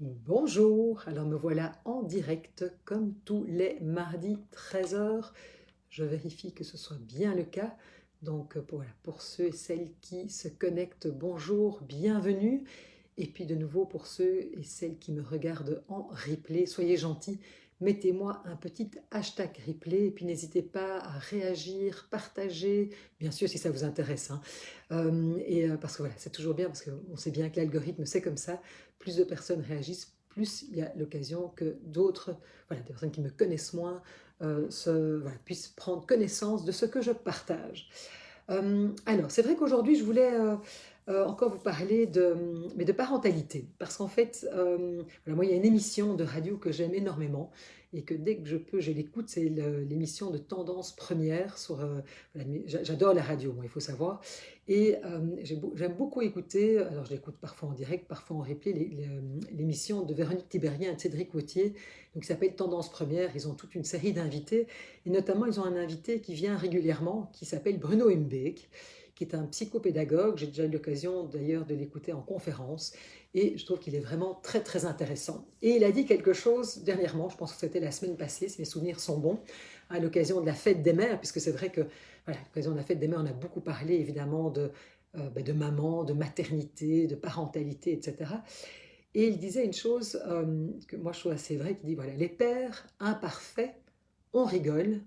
Bonjour, alors me voilà en direct comme tous les mardis 13 heures. Je vérifie que ce soit bien le cas. Donc voilà, pour ceux et celles qui se connectent, bonjour, bienvenue. Et puis de nouveau pour ceux et celles qui me regardent en replay, soyez gentils, mettez-moi un petit hashtag replay et puis n'hésitez pas à réagir, partager, bien sûr si ça vous intéresse, hein. Parce que voilà, c'est toujours bien, parce qu'on sait bien que l'algorithme c'est comme ça, plus de personnes réagissent, plus il y a l'occasion que d'autres, voilà, des personnes qui me connaissent moins, voilà, puissent prendre connaissance de ce que je partage. Alors, c'est vrai qu'aujourd'hui, je voulais encore vous parler mais de parentalité. Parce qu'en fait, voilà, moi, il y a une émission de radio que j'aime énormément et que dès que je peux, je l'écoute. C'est l'émission de Tendance Première. Voilà, j'adore la radio, moi, il faut savoir. Et j'aime beaucoup écouter, alors je l'écoute parfois en direct, parfois en replay, l'émission de Véronique Thibérien et de Cédric Wautier, donc, qui s'appelle Tendance Première. Ils ont toute une série d'invités. Et notamment, ils ont un invité qui vient régulièrement, qui s'appelle Bruno Embeek, qui est un psychopédagogue. J'ai déjà eu l'occasion d'ailleurs de l'écouter en conférence. Et je trouve qu'il est vraiment très très intéressant. Et il a dit quelque chose dernièrement, je pense que c'était la semaine passée, si mes souvenirs sont bons, à l'occasion de la fête des mères, puisque c'est vrai que, voilà, à l'occasion de la fête des mères, on a beaucoup parlé évidemment de maman, de maternité, de parentalité, etc. Et il disait une chose que moi je trouve assez vraie, qui dit, voilà, les pères imparfaits, on rigole,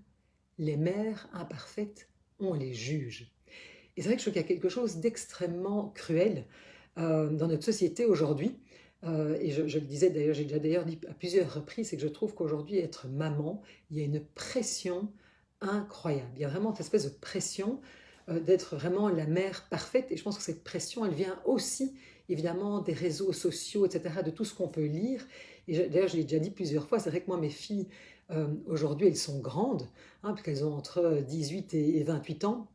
les mères imparfaites, on les juge. Et c'est vrai que je trouve qu'il y a quelque chose d'extrêmement cruel dans notre société aujourd'hui. Et je le disais d'ailleurs, j'ai déjà d'ailleurs dit à plusieurs reprises, c'est que je trouve qu'aujourd'hui, être maman, il y a une pression incroyable. Il y a vraiment cette espèce de pression d'être vraiment la mère parfaite. Et je pense que cette pression, elle vient aussi, évidemment, des réseaux sociaux, etc., de tout ce qu'on peut lire. Et d'ailleurs, je l'ai déjà dit plusieurs fois, c'est vrai que moi, mes filles, aujourd'hui, elles sont grandes, hein, puisqu'elles ont entre 18 et 28 ans.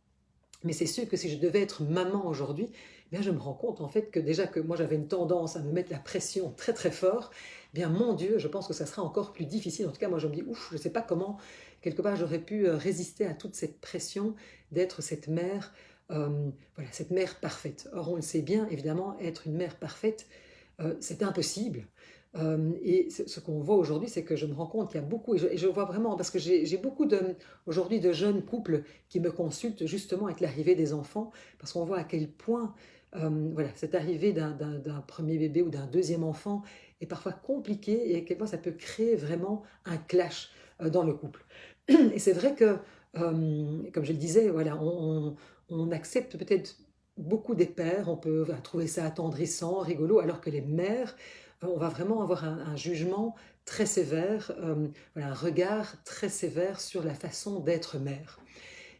Mais c'est sûr que si je devais être maman aujourd'hui, eh bien je me rends compte en fait que déjà que moi j'avais une tendance à me mettre la pression très très fort, eh bien mon Dieu, je pense que ça sera encore plus difficile. En tout cas, moi je me dis, ouf, je ne sais pas comment, quelque part, j'aurais pu résister à toute cette pression d'être cette mère, voilà, cette mère parfaite. Or, on le sait bien, évidemment, être une mère parfaite, c'est impossible. Et ce qu'on voit aujourd'hui, c'est que je me rends compte qu'il y a beaucoup, et je vois vraiment, parce que j'ai beaucoup aujourd'hui de jeunes couples qui me consultent justement avec l'arrivée des enfants, parce qu'on voit à quel point voilà, cette arrivée d'un premier bébé ou d'un deuxième enfant est parfois compliquée, et à quel point ça peut créer vraiment un clash dans le couple. Et c'est vrai que, comme je le disais, voilà, on accepte peut-être beaucoup des pères, on peut voilà, trouver ça attendrissant, rigolo, alors que les mères, on va vraiment avoir un jugement très sévère, voilà, un regard très sévère sur la façon d'être mère.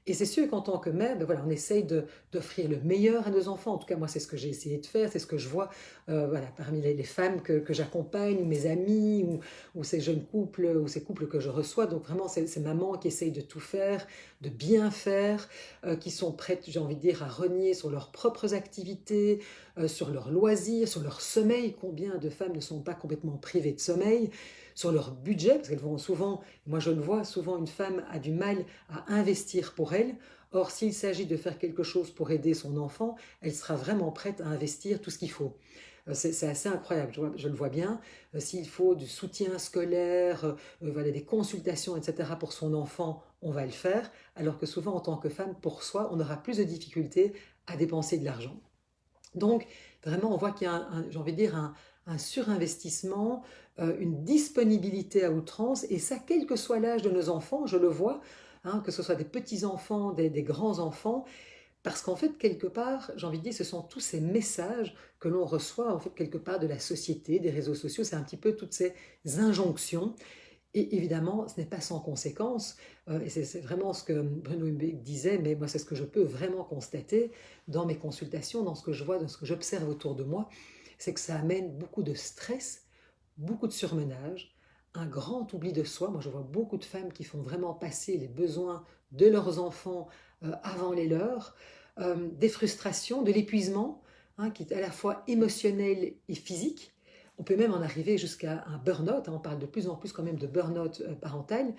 Et c'est sûr qu'en tant que mère, ben voilà, on essaye d'offrir le meilleur à nos enfants. En tout cas, moi, c'est ce que j'ai essayé de faire, c'est ce que je vois voilà, parmi les femmes que j'accompagne, ou mes amis, ou ces jeunes couples, ou ces couples que je reçois. Donc vraiment, c'est ces mamans qui essayent de tout faire, de bien faire, qui sont prêtes, j'ai envie de dire, à renier sur leurs propres activités, sur leurs loisirs, sur leur sommeil. Combien de femmes ne sont pas complètement privées de sommeil, sur leur budget, parce qu'elles vont souvent, moi je le vois, souvent une femme a du mal à investir pour elle. Or, s'il s'agit de faire quelque chose pour aider son enfant, elle sera vraiment prête à investir tout ce qu'il faut. C'est assez incroyable, je le vois bien. S'il faut du soutien scolaire, voilà, des consultations, etc. pour son enfant, on va le faire, alors que souvent en tant que femme, pour soi, on aura plus de difficultés à dépenser de l'argent. Donc, vraiment, on voit qu'il y a, j'ai envie de dire, un surinvestissement, une disponibilité à outrance, et ça, quel que soit l'âge de nos enfants, je le vois, hein, que ce soit des petits-enfants, des grands-enfants, parce qu'en fait, quelque part, j'ai envie de dire, ce sont tous ces messages que l'on reçoit, en fait, quelque part de la société, des réseaux sociaux, c'est un petit peu toutes ces injonctions. Et évidemment, ce n'est pas sans conséquence, et c'est vraiment ce que Bruno Humbeck disait, mais moi c'est ce que je peux vraiment constater dans mes consultations, dans ce que je vois, dans ce que j'observe autour de moi, c'est que ça amène beaucoup de stress, beaucoup de surmenage, un grand oubli de soi. Moi je vois beaucoup de femmes qui font vraiment passer les besoins de leurs enfants avant les leurs, des frustrations, de l'épuisement, hein, qui est à la fois émotionnel et physique. On peut même en arriver jusqu'à un burn-out, hein, on parle de plus en plus quand même de burn-out parental.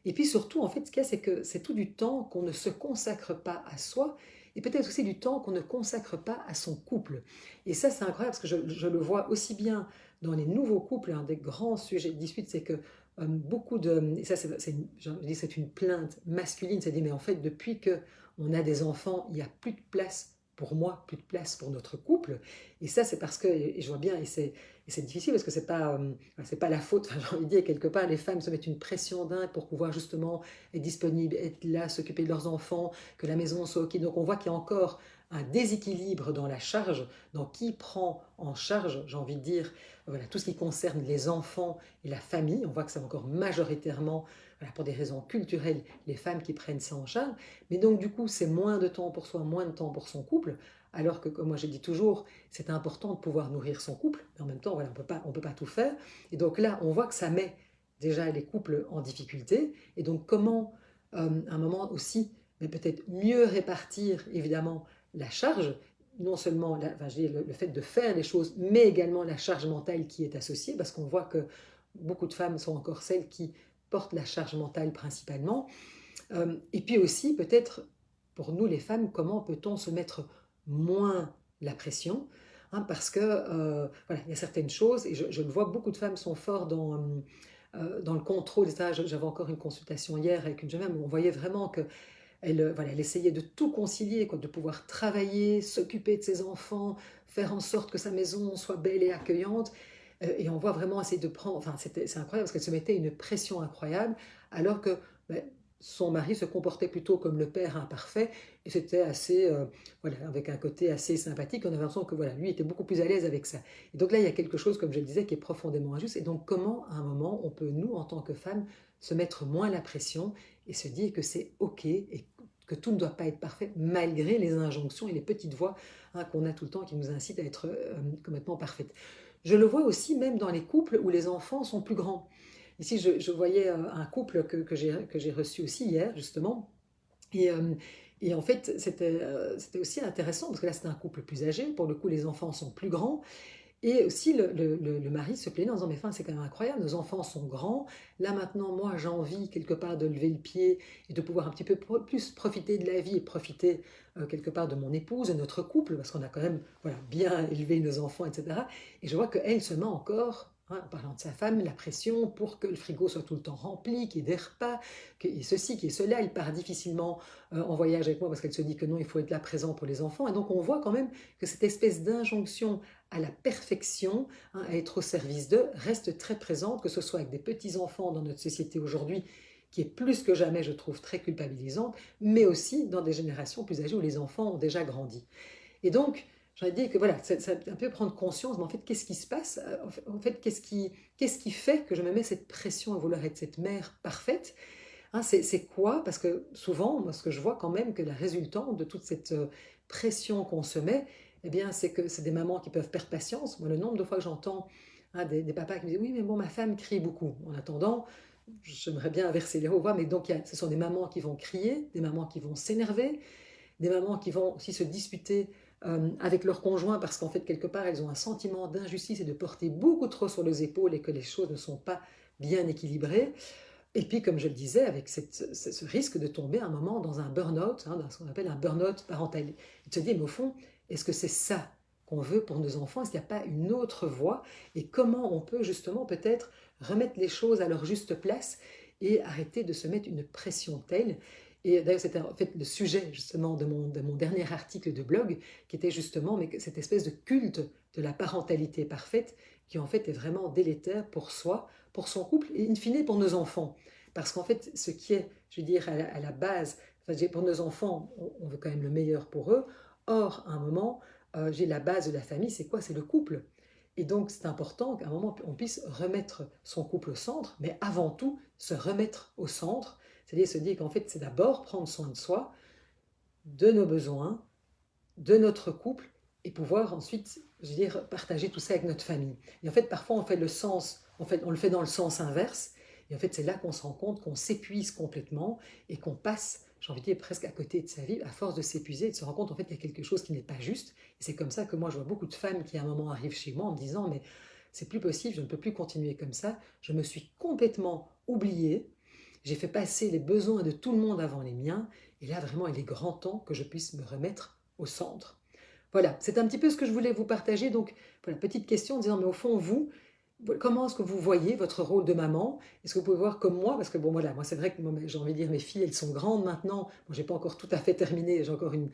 Et puis surtout, en fait, ce qu'il y a, c'est que c'est tout du temps qu'on ne se consacre pas à soi. et peut-être aussi du temps qu'on ne consacre pas à son couple. Et ça, c'est incroyable parce que je le vois aussi bien dans les nouveaux couples. Un des grands sujets de dispute, c'est que beaucoup de... Et ça, je dis, c'est une plainte masculine, c'est-à-dire, mais en fait, depuis que on a des enfants, il n'y a plus de place pour moi, plus de place pour notre couple. Et ça, c'est parce que, et je vois bien, et c'est difficile parce que c'est pas la faute, enfin, j'ai envie de dire, quelque part, les femmes se mettent une pression dingue pour pouvoir justement être disponibles, être là, s'occuper de leurs enfants, que la maison soit OK. Donc on voit qu'il y a encore un déséquilibre dans la charge, dans qui prend en charge, j'ai envie de dire, voilà, tout ce qui concerne les enfants et la famille. On voit que c'est encore majoritairement, voilà, pour des raisons culturelles, les femmes qui prennent ça en charge. Mais donc du coup, c'est moins de temps pour soi, moins de temps pour son couple. Alors que, comme moi j'ai dit toujours, c'est important de pouvoir nourrir son couple, mais en même temps, voilà, on peut pas tout faire. Et donc là, on voit que ça met déjà les couples en difficulté. Et donc comment, à un moment aussi, mais peut-être mieux répartir évidemment la charge, non seulement enfin, je dis, le fait de faire les choses, mais également la charge mentale qui est associée, parce qu'on voit que beaucoup de femmes sont encore celles qui portent la charge mentale principalement. Et puis aussi, peut-être, pour nous les femmes, comment peut-on se mettre moins la pression, hein, parce que voilà, il y a certaines choses, et je le vois, beaucoup de femmes sont fortes dans le contrôle. J'avais encore une consultation hier avec une jeune femme où on voyait vraiment que voilà, elle essayait de tout concilier, quoi, de pouvoir travailler, s'occuper de ses enfants, faire en sorte que sa maison soit belle et accueillante. Et on voit vraiment essayer de prendre... Enfin, c'est incroyable parce qu'elle se mettait une pression incroyable, alors que ben, son mari se comportait plutôt comme le père imparfait, et c'était assez... voilà, avec un côté assez sympathique. On avait l'impression que voilà, lui était beaucoup plus à l'aise avec ça. Et donc là, il y a quelque chose, comme je le disais, qui est profondément injuste. Et donc comment, à un moment, on peut, nous, en tant que femmes, se mettre moins la pression et se dire que c'est OK et que tout ne doit pas être parfait malgré les injonctions et les petites voix, hein, qu'on a tout le temps qui nous incitent à être complètement parfaites. Je le vois aussi même dans les couples où les enfants sont plus grands. Ici, je voyais un couple que j'ai reçu aussi hier, justement, et, et en fait, c'était aussi intéressant parce que là, c'était un couple plus âgé. Pour le coup, les enfants sont plus grands. Et aussi, le mari se plaignait en disant, mais enfin, c'est quand même incroyable, nos enfants sont grands. Là, maintenant, moi, j'ai envie quelque part de lever le pied et de pouvoir un petit peu plus profiter de la vie et profiter quelque part de mon épouse, de notre couple, parce qu'on a quand même voilà, bien élevé nos enfants, etc. Et je vois qu'elle se met encore, hein, en parlant de sa femme, la pression pour que le frigo soit tout le temps rempli, qu'il y ait des repas, qu'il y ait ceci, qu'il y ait cela. Elle part difficilement en voyage avec moi parce qu'elle se dit que non, il faut être là présent pour les enfants. Et donc, on voit quand même que cette espèce d'injonction à la perfection, hein, à être au service d'eux, reste très présente, que ce soit avec des petits-enfants dans notre société aujourd'hui, qui est plus que jamais, je trouve, très culpabilisante, mais aussi dans des générations plus âgées où les enfants ont déjà grandi. Et donc, j'aurais dit que voilà, ça un peu prendre conscience, mais en fait, qu'est-ce qui se passe? En fait, qu'est-ce qui fait que je me mets cette pression à vouloir être cette mère parfaite? Hein, c'est quoi? Parce que souvent, moi, ce que je vois quand même, que la résultante de toute cette pression qu'on se met, eh bien, c'est que c'est des mamans qui peuvent perdre patience. Moi, le nombre de fois que j'entends, hein, des papas qui me disent, oui, mais bon, ma femme crie beaucoup. En attendant, j'aimerais bien inverser les rôles, mais donc ce sont des mamans qui vont crier, des mamans qui vont s'énerver, des mamans qui vont aussi se disputer avec leur conjoint parce qu'en fait, quelque part, elles ont un sentiment d'injustice et de porter beaucoup trop sur les épaules et que les choses ne sont pas bien équilibrées. Et puis, comme je le disais, avec ce risque de tomber à un moment dans un burn-out, hein, dans ce qu'on appelle un burn-out parental. Et de se dire, mais au fond, est-ce que c'est ça qu'on veut pour nos enfants? Est-ce qu'il n'y a pas une autre voie? Et comment on peut justement peut-être remettre les choses à leur juste place et arrêter de se mettre une pression telle? Et d'ailleurs, c'était en fait le sujet justement de mon dernier article de blog, qui était justement mais, cette espèce de culte de la parentalité parfaite, qui en fait est vraiment délétère pour soi, pour son couple et in fine pour nos enfants. Parce qu'en fait, ce qui est, je veux dire, à la base, enfin, pour nos enfants, on veut quand même le meilleur pour eux. Or, à un moment, j'ai la base de la famille, c'est quoi? C'est le couple. Et donc, c'est important qu'à un moment, on puisse remettre son couple au centre, mais avant tout, se remettre au centre, c'est-à-dire se dire qu'en fait, c'est d'abord prendre soin de soi, de nos besoins, de notre couple, et pouvoir ensuite, je veux dire, partager tout ça avec notre famille. Et en fait, parfois, on fait le sens, en fait, on le fait dans le sens inverse, et en fait, c'est là qu'on se rend compte qu'on s'épuise complètement et qu'on passe, j'ai envie de dire, presque à côté de sa vie, à force de s'épuiser et de se rendre compte en fait qu'il y a quelque chose qui n'est pas juste. Et c'est comme ça que moi, je vois beaucoup de femmes qui, à un moment, arrivent chez moi en me disant, mais c'est plus possible, je ne peux plus continuer comme ça, je me suis complètement oubliée, j'ai fait passer les besoins de tout le monde avant les miens, et là, vraiment, il est grand temps que je puisse me remettre au centre. Voilà, c'est un petit peu ce que je voulais vous partager. Donc, voilà, petite question en disant, mais au fond, vous, comment est-ce que vous voyez votre rôle de maman? Est-ce que vous pouvez voir comme moi? Parce que bon, voilà, moi c'est vrai que j'ai envie de dire, mes filles, elles sont grandes maintenant. Bon, j'ai pas encore tout à fait terminé, j'ai encore une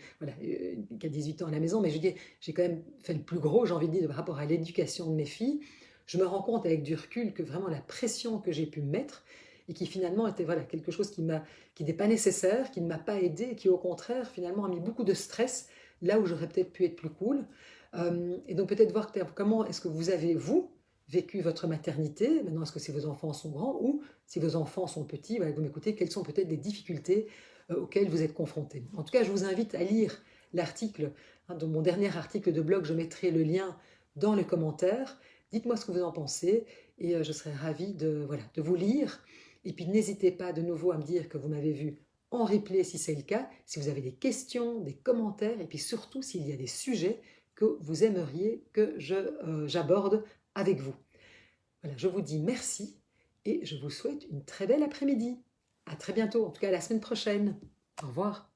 qui a 18 ans à la maison, mais je veux dire, j'ai quand même fait le plus gros, j'ai envie de dire, par rapport à l'éducation de mes filles. Je me rends compte avec du recul que vraiment la pression que j'ai pu mettre, et qui finalement était voilà, quelque chose qui n'est pas nécessaire, qui ne m'a pas aidé, et qui au contraire finalement a mis beaucoup de stress là où j'aurais peut-être pu être plus cool. Et donc peut-être voir comment est-ce que vous avez, vous, vécu votre maternité, maintenant est-ce que si vos enfants sont grands ou si vos enfants sont petits, voilà, vous m'écoutez, quelles sont peut-être les difficultés auxquelles vous êtes confrontés. En tout cas, je vous invite à lire l'article, dans mon dernier article de blog, je mettrai le lien dans les commentaires. Dites-moi ce que vous en pensez et je serai ravie voilà, de vous lire. Et puis n'hésitez pas de nouveau à me dire que vous m'avez vu en replay si c'est le cas, si vous avez des questions, des commentaires, et puis surtout s'il y a des sujets que vous aimeriez que j'aborde avec vous. Voilà, je vous dis merci et je vous souhaite une très belle après-midi. À très bientôt, en tout cas à la semaine prochaine. Au revoir.